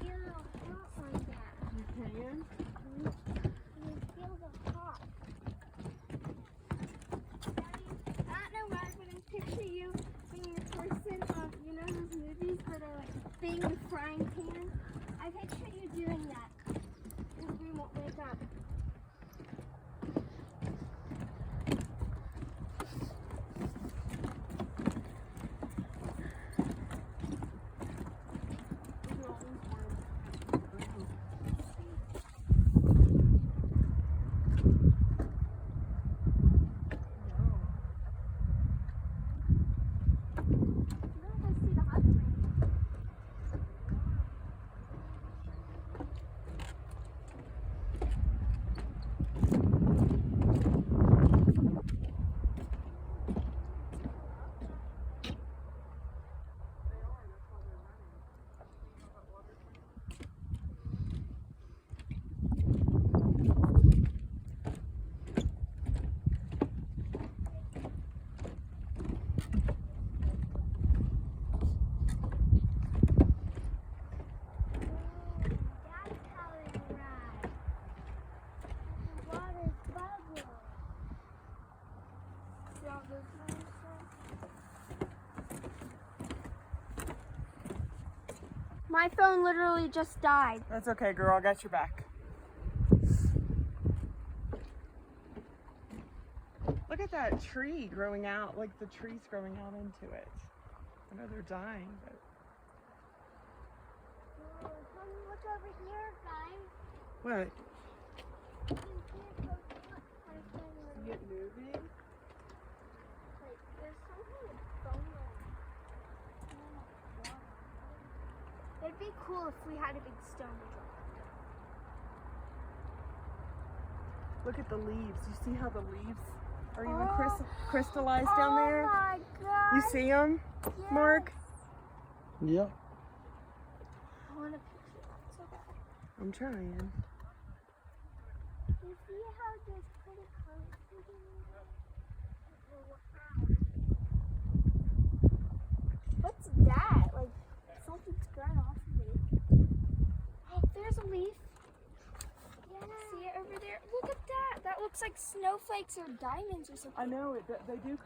feel the hot like that. You can? You feel the hot. Daddy, I don't know why, but I picture you being the person of, you know those movies where they're like thing with frying pan? I picture you doing that. And we won't wake up. My phone literally just died. That's okay, girl. I got your back. Look at that tree growing out, like the tree's growing out into it. I know they're dying, but... Oh, come look over here, guys. What? You can see it goes up like See it moving? like there's some kind of bone there. It'd be cool if we had a big stone to drop. Look at the leaves. You see how the leaves are even crystallized down there? Oh my god. You see them, Yes. Mark? Yep. I want a picture of that so bad. I'm trying. You see how there's pretty colors in there? What's that? Like something's grown off of it. Oh, there's a leaf. Yeah. See it over there? Look at that. That looks like snowflakes or diamonds or something. I know, they do